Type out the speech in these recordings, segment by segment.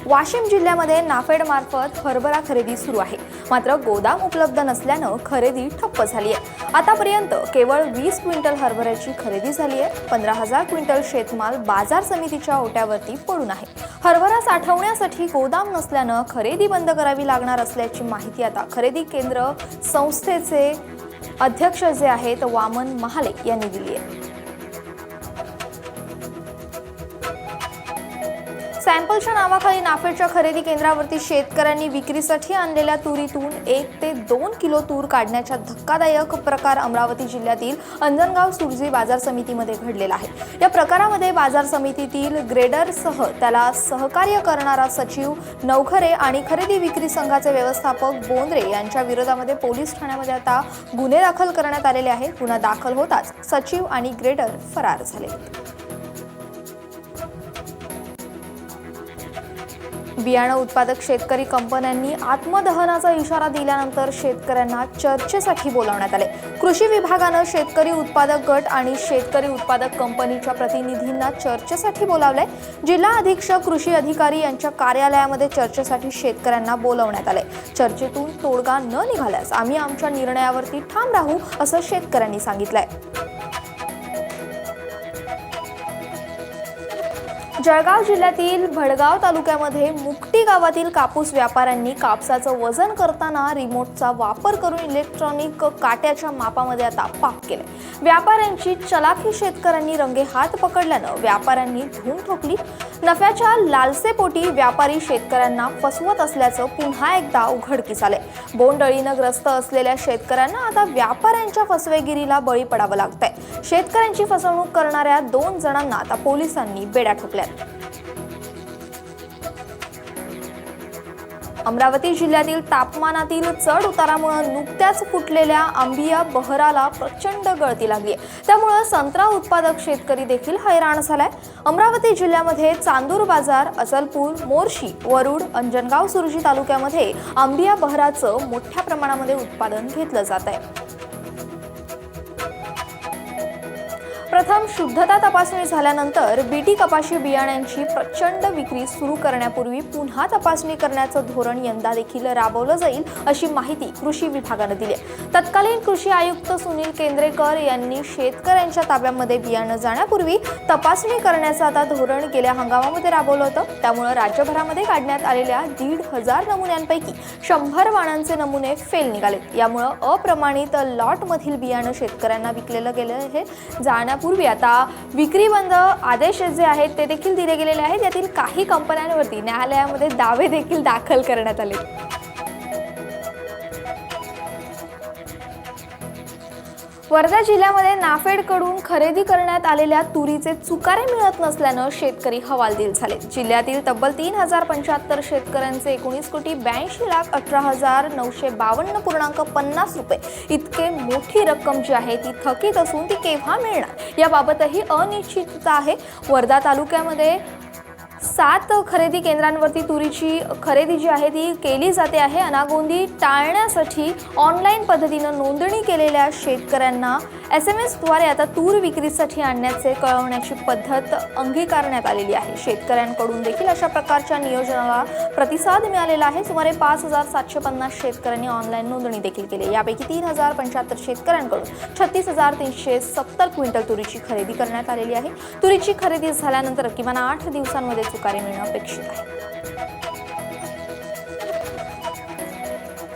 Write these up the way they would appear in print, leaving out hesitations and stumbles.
वाशिम जिल्ह्यामध्ये नाफेड मार्फत हरभरा खरेदी सुरू आहे, मात्र गोदाम उपलब्ध नसल्यानं खरेदी ठप्प झाली आहे। आतापर्यंत केवळ 20 क्विंटल हरभऱ्याची खरेदी झाली आहे। 15,000 क्विंटल शेतमाल बाजार समितीच्या ओट्यावरती पडून आहे। हरभरा साठवण्यासाठी गोदाम नसल्यानं खरेदी बंद करावी लागणार असल्याची माहिती आता खरेदी केंद्र संस्थेचे अध्यक्ष जे आहेत वामन महाले यांनी दिली आहे। सॅम्पलच्या नावाखाली नाफेडच्या खरेदी केंद्रावरती शेतकऱ्यांनी विक्रीसाठी आणलेल्या तुरीतून 1 ते 2 किलो तूर काढण्याचा धक्कादायक प्रकार अमरावती जिल्ह्यातील अंजनगाव सुरजी बाजार समितीमध्ये घडलेला आहे। या प्रकारामध्ये बाजार समितीतील ग्रेडरसह त्याला सहकार्य करणारा सचिव नवखरे आणि खरेदी विक्री संघाचे व्यवस्थापक बोंद्रे यांच्या विरोधामध्ये पोलीस ठाण्यामध्ये आता गुन्हे दाखल करण्यात आलेले आहेत। गुन्हा दाखल होताच सचिव आणि ग्रेडर फरार झाले। बियाणं उत्पादक शेतकरी कंपन्यांनी आत्मदहनाचा इशारा दिल्यानंतर शेतकऱ्यांना चर्चेसाठी बोलावण्यात आले। कृषी विभागानं शेतकरी उत्पादक गट आणि शेतकरी उत्पादक कंपनीच्या प्रतिनिधींना चर्चेसाठी बोलावलंय। जिल्हा अधीक्षक कृषी अधिकारी यांच्या कार्यालयामध्ये चर्चेसाठी शेतकऱ्यांना बोलावण्यात आले। चर्चेतून तोडगा न निघाल्यास आम्ही आमच्या निर्णयावरती ठाम राहू असं शेतकऱ्यांनी सांगितलंय। जळगाव जिल्ह्यातील भडगाव तालुक्यामध्ये मुकटी गावातील कापूस व्यापाऱ्यांनी कापसाचं वजन करताना रिमोटचा वापर करून इलेक्ट्रॉनिक काट्याच्या मापामध्ये आता पाप केले। व्यापाऱ्यांची चलाखी शेतकऱ्यांनी रंगेहात पकडल्यानं व्यापाऱ्यांनी धूम ठोकली। नफ्याच्या लालसेपोटी व्यापारी शेतकऱ्यांना फसवत असल्याचं पुन्हा एकदा उघडकीस आले। बोंडअळीनं ग्रस्त असलेल्या शेतकऱ्यांना आता व्यापाऱ्यांच्या फसवेगिरीला बळी पडावं लागतंय। शेतकऱ्यांची फसवणूक करणाऱ्या 2 जणांना आता पोलिसांनी बेड्या ठोकल्यात। अमरावती जिल्ह्यातील तापमानातील चढ उतारामुळे नुकत्याच फुटलेल्या आंबिया बहराला प्रचंड गळती लागली आहे। त्यामुळे संत्रा उत्पादक शेतकरी देखील हैराण झालाय। अमरावती जिल्ह्यामध्ये चांदूर बाजार, अचलपूर, मोर्शी, वरुड, अंजनगाव सुरजी तालुक्यामध्ये आंबिया बहराचं मोठ्या प्रमाणामध्ये उत्पादन घेतलं जात आहे। प्रथम शुद्धता तपासणी झाल्यानंतर बीटी कपाशी बियाण्यांची प्रचंड विक्री सुरू करण्यापूर्वी पुन्हा तपासणी करण्याचं धोरण यंदा देखील राबवलं जाईल अशी माहिती कृषी विभागाने दिली आहे। तत्कालीन कृषी आयुक्त सुनील केंद्रेकर यांनी शेतकऱ्यांच्या ताब्यामध्ये बियाणं जाण्यापूर्वी तपासणी करण्याचं आता धोरण गेल्या हंगामामध्ये राबवलं होतं। त्यामुळे राज्यभरामध्ये काढण्यात आलेल्या 1,500 नमुन्यांपैकी 100 वाणांचे नमुने फेल निघाले। यामुळे अप्रमाणित लॉटमधील बियाणं शेतकऱ्यांना विकलेलं गेलं आहे। पूर्वी आता विक्री बंद आदेश जे आहेत ते देखील दिले गेलेले आहेत। यातील काही कंपन्यांवरती न्यायालयामध्ये दावे देखील दाखल करण्यात आले। वर्धा जिल्ह्यामध्ये नाफेडकडून खरेदी करण्यात आलेल्या तुरीचे चुकारे मिळत नसल्यानं शेतकरी हवालदिल झाले। जिल्ह्यातील तब्बल 3,075 शेतकऱ्यांचे 19,82,18,952.50 रुपये इतके मोठी रक्कम जी आहे ती थकीत असून ती केव्हा मिळणार याबाबतही अनिश्चितता आहे। वर्धा तालुक्यामध्ये 7 खरेदी केंद्रांवरती तुरीची खरेदी जी आहे ती केली जाते आहे। अनागोंदी टाळण्यासाठी ऑनलाईन पद्धतीनं नोंदणी केलेल्या शेतकऱ्यांना SMS द्वारे आता तूर विक्रीसाठी आणण्याचे कळवण्याची पद्धत अंगीकारण्यात आलेली आहे। शेतकऱ्यांकडून देखील अशा प्रकारच्या नियोजनाला प्रतिसाद मिळालेला आहे। सुमारे 5,750 शेतकऱ्यांनी ऑनलाईन नोंदणी देखील केली। यापैकी 3,075 शेतकऱ्यांकडून 36,370 क्विंटल तुरीची खरेदी करण्यात आलेली आहे। तुरीची खरेदी झाल्यानंतर किमान 8 दिवसांमध्ये चुकारे मिळणं अपेक्षित आहे।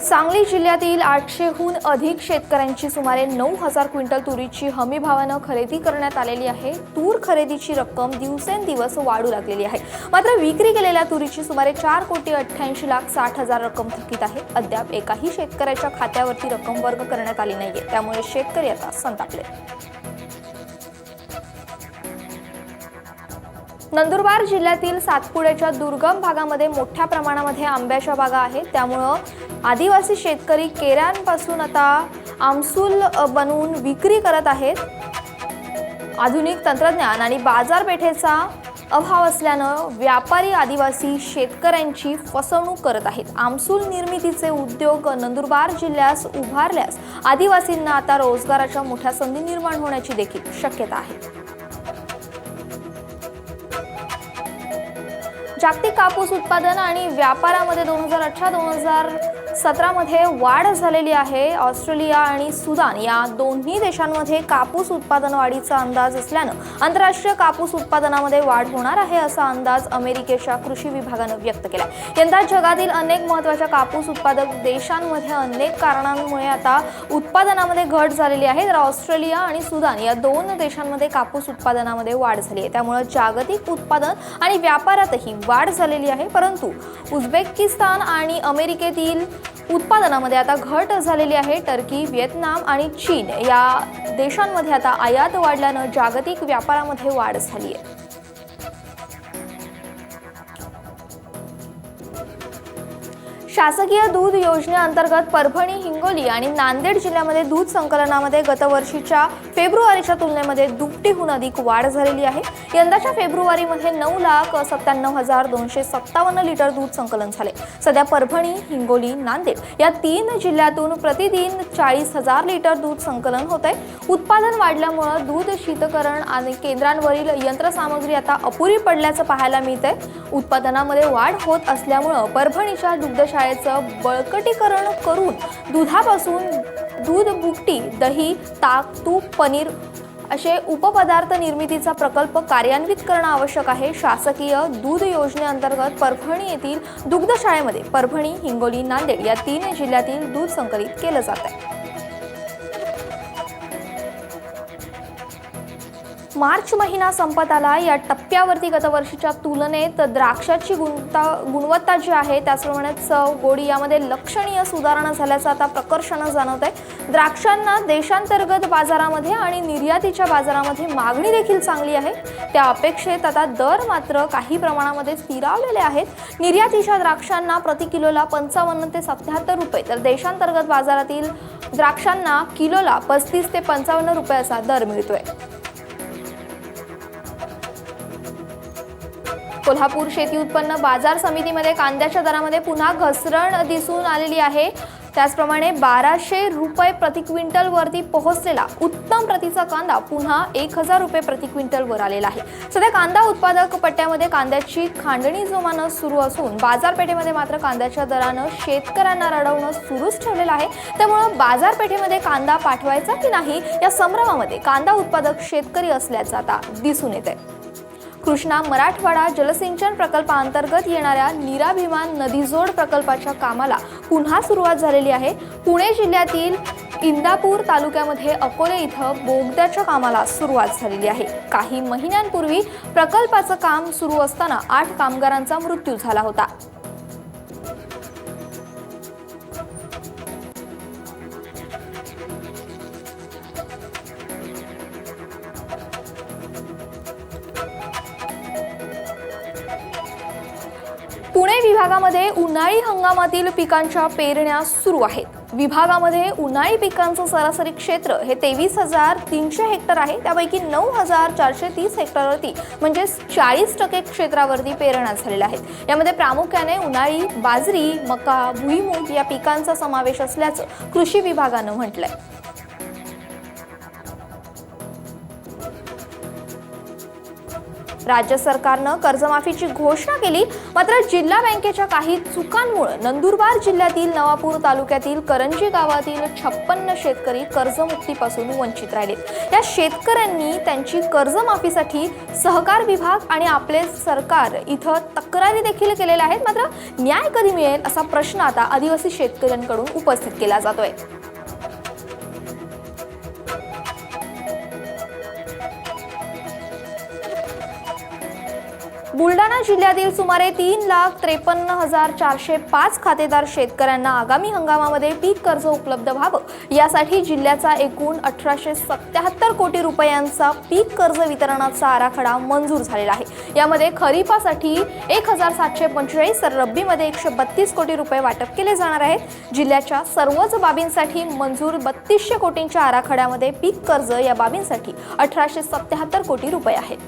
सांगली जिल्ह्यातील 800हून अधिक शेतकऱ्यांची सुमारे 9,000 क्विंटल तुरीची हमी भावानं खरेदी करण्यात आलेली आहे। तूर खरेदीची रक्कम दिवसेंदिवस वाढू लागलेली आहे। मात्र विक्री केलेल्या तुरीची सुमारे 4,88,60,000 रक्कम थकीत आहे। अद्याप एकाही शेतकऱ्याच्या खात्यावरती रक्कम वर्ग करण्यात आली नाहीये। त्यामुळे शेतकरी आता संतापले। नंदुरबार जिल्ह्यातील सातपुड्याच्या दुर्गम भागामध्ये मोठ्या प्रमाणामध्ये आंब्याच्या बागा आहेत। त्यामुळे आदिवासी शेतकरी केऱ्यांपासून आता आमसूल बनवून विक्री करत आहेत। आधुनिक तंत्रज्ञान आणि बाजारपेठेचा अभाव असल्यानं व्यापारी आदिवासी शेतकऱ्यांची फसवणूक करत आहेत। आमसूल निर्मितीचे उद्योग नंदुरबार जिल्ह्यास उभारल्यास आदिवासींना आता रोजगाराच्या मोठ्या संधी निर्माण होण्याची देखील शक्यता आहे। जागतिक कापूस उत्पादन आणि व्यापारामध्ये 2018-2017 मध्ये वाढ झालेली आहे। ऑस्ट्रेलिया आणि सुदान या दोन्ही देशांमध्ये कापूस उत्पादन वाढीचा अंदाज असल्यानं आंतरराष्ट्रीय कापूस उत्पादनामध्ये वाढ होणार आहे असा अंदाज अमेरिकेच्या कृषी विभागानं व्यक्त केला। यंदा जगातील अनेक महत्त्वाच्या कापूस उत्पादक देशांमध्ये अनेक कारणांमुळे आता उत्पादनामध्ये घट झालेली आहे, तर ऑस्ट्रेलिया आणि सुदान या दोन देशांमध्ये कापूस उत्पादनामध्ये वाढ झाली आहे। त्यामुळे जागतिक उत्पादन आणि व्यापारातही वाढ झालेली आहे, परंतु उझबेकिस्तान आणि अमेरिकेतील उत्पादनामध्ये आता घट झालेली आहे। टर्की, व्हिएतनाम आणि चीन या देशांमध्ये आता आयात वाढल्यानं जागतिक व्यापारामध्ये वाढ झाली आहे। शासकीय दूध योजनेअंतर्गत परभणी, हिंगोली आणि नांदेड जिल्ह्यामध्ये दूध संकलनामध्ये गतवर्षीच्या फेब्रुवारीच्या तुलनेमध्ये दुपटीहून अधिक वाढ झालेली आहे। यंदाच्या फेब्रुवारीमध्ये 9,97,257 लिटर दूध संकलन झाले। सध्या परभणी, हिंगोली, नांदेड या तीन जिल्ह्यातून प्रतिदिन 40,000 लिटर दूध संकलन होते। उत्पादन वाढल्यामुळे दूध शीतकरण आणि केंद्रांवरील यंत्रसामग्री आता अपुरी पडल्याचं पाहायला मिळतंय। उत्पादनामध्ये वाढ होत असल्यामुळे परभणीच्या दुग्धशाळेचं बळकटीकरण करून दुधापासून दूध, भुकटी, दही, ताक, तूप, पनीर असे उपपदार्थ निर्मितीचा प्रकल्प कार्यान्वित करणं आवश्यक आहे। शासकीय दूध योजनेअंतर्गत परभणी येथील दुग्धशाळेमध्ये परभणी, हिंगोली, नांदेड या तीन जिल्ह्यातील दूध संकलित केलं जात आहे। मार्च महिना संपत आला। या टप्प्यावरती गतवर्षीच्या तुलनेत द्राक्षाची गुणवत्ता जी आहे त्याचप्रमाणे चव, गोडी यामध्ये लक्षणीय सुधारणा झाल्याचं आता प्रकर्षानं जाणवत आहे। द्राक्षांना देशांतर्गत बाजारामध्ये आणि निर्यातीच्या बाजारामध्ये मागणी देखील चांगली आहे। त्या अपेक्षेत आता दर मात्र काही प्रमाणामध्ये स्थिरावलेले आहेत। निर्यातीच्या द्राक्षांना प्रति किलोला 55 ते 77 रुपये, तर देशांतर्गत बाजारातील द्राक्षांना किलोला 35 ते 55 रुपयाचा दर मिळतोय। कोल्हापूर शेती उत्पन्न बाजार समितीमध्ये कांद्याच्या दरामध्ये पुन्हा घसरण दिसून आलेली आहे। त्याचप्रमाणे 1200 रुपये प्रति क्विंटल वरती पोहोचलेला उत्तम प्रतीचा कांदा पुन्हा 1000 रुपये प्रति क्विंटल वर आलेला आहे। सध्या कांदा उत्पादक पट्ट्यामध्ये कांद्याची खांडणी जोमानं सुरू असून बाजारपेठेमध्ये मात्र कांद्याच्या दरानं शेतकऱ्यांना रडवणं सुरूच ठेवलेलं आहे। त्यामुळे बाजारपेठेमध्ये कांदा पाठवायचा की नाही या संभ्रमामध्ये कांदा उत्पादक शेतकरी असल्याचं आता दिसून येत आहे। कृष्णा मराठवाडा जलसिंचन प्रकल्पाअंतर्गत येणाऱ्या नीराभिमान नदीजोड प्रकल्पाच्या कामाला पुन्हा सुरुवात झालेली आहे। पुणे जिल्ह्यातील इंदापूर तालुक्यामध्ये अकोले इथं बोगद्याच्या कामाला सुरुवात झालेली आहे। काही महिन्यांपूर्वी प्रकल्पाचं काम सुरू असताना 8 कामगारांचा मृत्यू झाला होता। पुणे विभागामध्ये उन्हाळी हंगामातील पिकांच्या पेरण्या सुरू आहेत। विभागामध्ये उन्हाळी पिकांचं सरासरी क्षेत्र हे 23,300 हेक्टर आहे। त्यापैकी 9,430 हेक्टरवरती म्हणजे 40% क्षेत्रावरती पेरण्या झालेल्या आहेत। यामध्ये प्रामुख्याने उन्हाळी बाजरी, मका, भुईमूग या पिकांचा समावेश असल्याचं कृषी विभागानं म्हटलंय। राज्य सरकारनं कर्जमाफीची घोषणा केली, मात्र जिल्हा बँकेच्या काही चुकांमुळे नंदुरबार जिल्ह्यातील नवापूर तालुक्यातील करंजी गावातील 56 शेतकरी कर्जमुक्तीपासून वंचित राहिलेत। या शेतकऱ्यांनी त्यांची कर्जमाफीसाठी सहकार विभाग आणि आपले सरकार इथं तक्रारी देखील केलेल्या आहेत, मात्र न्याय कधी मिळेल असा प्रश्न आता आदिवासी शेतकऱ्यांकडून उपस्थित केला जातोय। बुलढाणा जिल्ह्यातील सुमारे 3,53,405 खातेदार शेतकऱ्यांना आगामी हंगामामध्ये पीक कर्ज उपलब्ध व्हावं यासाठी जिल्ह्याचा एकूण 1877 कोटी रुपयांचा पीक कर्ज वितरणाचा आराखडा मंजूर झालेला आहे। यामध्ये खरीपासाठी 1,745 तर रब्बीमध्ये 132 कोटी रुपये वाटप केले जाणार आहेत। जिल्ह्याच्या सर्वच बाबींसाठी मंजूर 3200 कोटींच्या आराखड्यामध्ये पीक कर्ज या बाबींसाठी 1877 कोटी रुपये आहेत।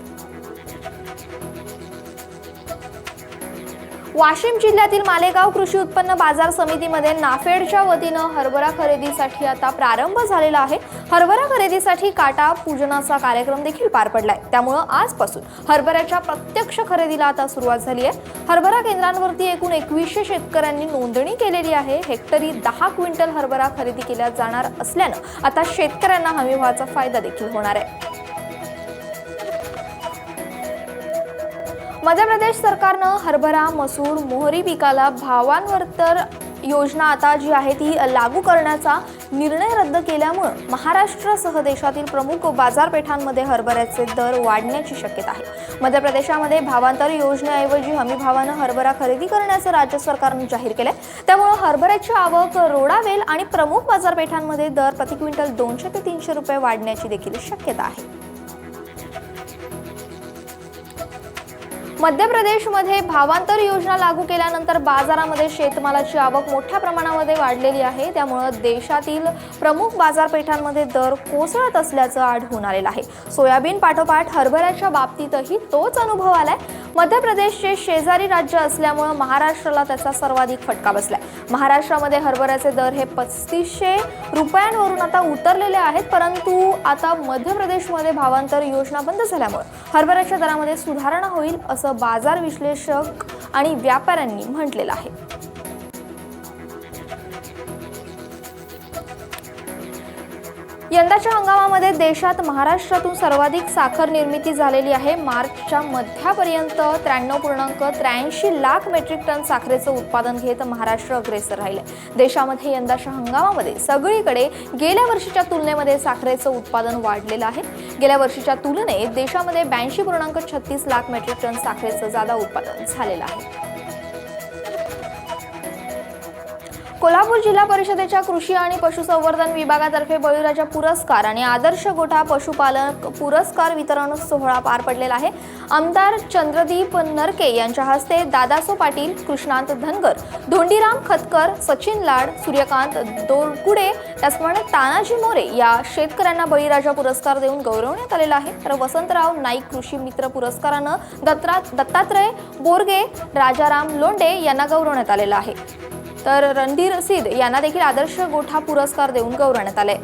वाशिम जिल्ह्यातील मालेगाव कृषी उत्पन्न बाजार समितीमध्ये नाफेडच्या वतीनं हरभरा खरेदीसाठी आता प्रारंभ झालेला आहे। हरभरा खरेदीसाठी काटा पूजनाचा कार्यक्रम देखील पार पडलाय। त्यामुळे आजपासून हरभऱ्याच्या प्रत्यक्ष खरेदीला आता सुरुवात झाली आहे। हरभरा केंद्रांवरती एकूण 2100 शेतकऱ्यांनी नोंदणी केलेली आहे। हेक्टरी 10 क्विंटल हरभरा खरेदी केला जाणार असल्यानं आता शेतकऱ्यांना हमीभावाचा फायदा देखील होणार आहे। मध्य प्रदेश सरकारनं हरभरा, मसूर, मोहरी पिकाला भावांवर तर योजना आता जी आहे ती लागू करण्याचा निर्णय रद्द केल्यामुळे महाराष्ट्रासह देशातील प्रमुख बाजारपेठांमध्ये हरभऱ्याचे दर वाढण्याची शक्यता आहे। मध्य प्रदेशामध्ये भावांतर योजनेऐवजी हमी भावानं हरभरा खरेदी करण्याचं राज्य सरकारनं जाहीर केलंय। त्यामुळे हरभऱ्याची आवक रोडावेल आणि प्रमुख बाजारपेठांमध्ये दर प्रति क्विंटल 200 ते 300 रुपये वाढण्याची देखील शक्यता आहे। मध्य प्रदेशमध्ये भावांतर योजना लागू केल्यानंतर बाजारामध्ये शेतमालाची आवक मोठ्या प्रमाणामध्ये वाढलेली आहे। त्यामुळे देशातील प्रमुख बाजारपेठांमध्ये दर कोसळत असल्याचं आढळून आलेलं आहे। सोयाबीन पाठोपाठ हरभऱ्याच्या बाबतीतही तोच अनुभव आलाय। मध्य प्रदेशचे शेजारी राज्य असल्यामुळे महाराष्ट्राला त्याचा सर्वाधिक फटका बसलाय। महाराष्ट्रामध्ये हरभऱ्याचे दर हे 3500 रुपयांवरून आता उतरलेले आहेत, परंतु आता मध्य प्रदेशमध्ये भावांतर योजना बंद झाल्यामुळे हरभऱ्याच्या दरामध्ये सुधारणा होईल असं बाजार विश्लेषक आणि व्यापाऱ्यांनी म्हटलेलं आहे। यंदाच्या हंगामामध्ये देशात महाराष्ट्रातून सर्वाधिक साखर निर्मिती झालेली आहे। मार्चच्या मध्यापर्यंत 93.83 लाख मेट्रिक टन साखरेचं उत्पादन घेत महाराष्ट्र अग्रेसर राहिले। देशामध्ये यंदाच्या हंगामामध्ये सगळीकडे गेल्या वर्षीच्या तुलनेमध्ये साखरेचं उत्पादन वाढलेलं आहे। गेल्या वर्षीच्या तुलनेत देशामध्ये 82.36 लाख मेट्रिक टन साखरेचं जादा उत्पादन झालेलं आहे। कोल्हापूर जिल्हा परिषदेच्या कृषी आणि पशुसंवर्धन विभागातर्फे बळीराजा पुरस्कार आणि आदर्श गोठा पशुपालक पुरस्कार वितरण सोहळा पार पडलेला आहे। आमदार चंद्रदीप नरके यांच्या हस्ते दादासो पाटील, कृष्णांत धनगर, धोंडीराम खतकर, सचिन लाड, सूर्यकांत दोरकुडे त्याचप्रमाणे तानाजी मोरे या शेतकऱ्यांना बळीराजा पुरस्कार देऊन गौरवण्यात आलेला आहे। तर वसंतराव नाईक कृषी मित्र पुरस्कारानं दत्तात्रय बोरगे, राजाराम लोंडे यांना गौरवण्यात आलेला आहे। तर रणधीर सिद्ध यांना देखील आदर्श गोठा पुरस्कार देऊन गौरवण्यात आले।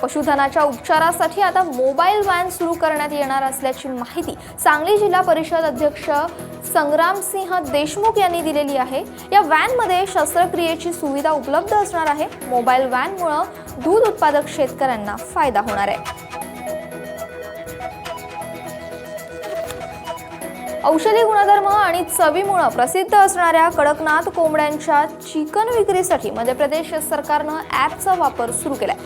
पशुधनाच्या उपचारासाठी आता मोबाईल व्हॅन सुरू करण्यात येणार असल्याची माहिती सांगली जिल्हा परिषद अध्यक्ष संग्रामसिंह देशमुख यांनी दिलेली आहे। या व्हॅनमध्ये शस्त्रक्रियेची सुविधा उपलब्ध असणार आहे। मोबाईल व्हॅनमुळे दूध उत्पादक शेतकऱ्यांना फायदा होणार आहे। औषधी गुणधर्म आणि चवीमुळे प्रसिद्ध असणाऱ्या कडकनाथ कोंबड्यांच्या चिकन विक्रीसाठी मध्य प्रदेश सरकारनं ॲपचा वापर सुरू केलाय।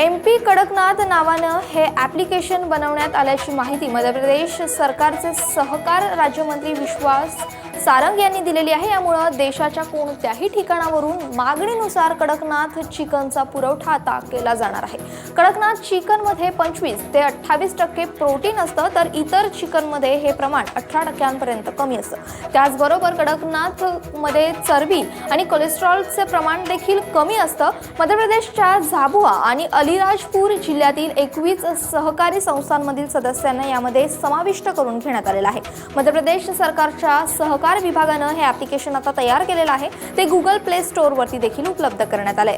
MP कडकनाथ नावानं हे ॲप्लिकेशन बनवण्यात आल्याची माहिती मध्य प्रदेश सरकारचे सहकार राज्यमंत्री विश्वास सारंग यांनी दिलेली आहे। यामुळे देशाच्या कोणत्याही ठिकाणावरून मागणीनुसार कडकनाथ चिकनचा पुरवठा आता केला जाणार आहे। कडकनाथ चिकनमध्ये 25 ते 28% प्रोटीन असतं, तर इतर चिकनमध्ये हे प्रमाण 18% कमी असतं। त्याचबरोबर कडकनाथ मध्ये चरबी आणि कोलेस्ट्रॉलचे प्रमाण देखील कमी असतं। मध्य प्रदेशच्या झाबुआ आणि अलीराजपूर जिल्ह्यातील 21 सहकारी संस्थांमधील सदस्यांना यामध्ये समाविष्ट करून घेण्यात आलेला आहे। मध्य प्रदेश सरकारच्या सहकार विभागानं हे ॲप्लिकेशन आता तयार केलेलं आहे। ते गुगल प्ले स्टोअरवरती देखील उपलब्ध करण्यात आले।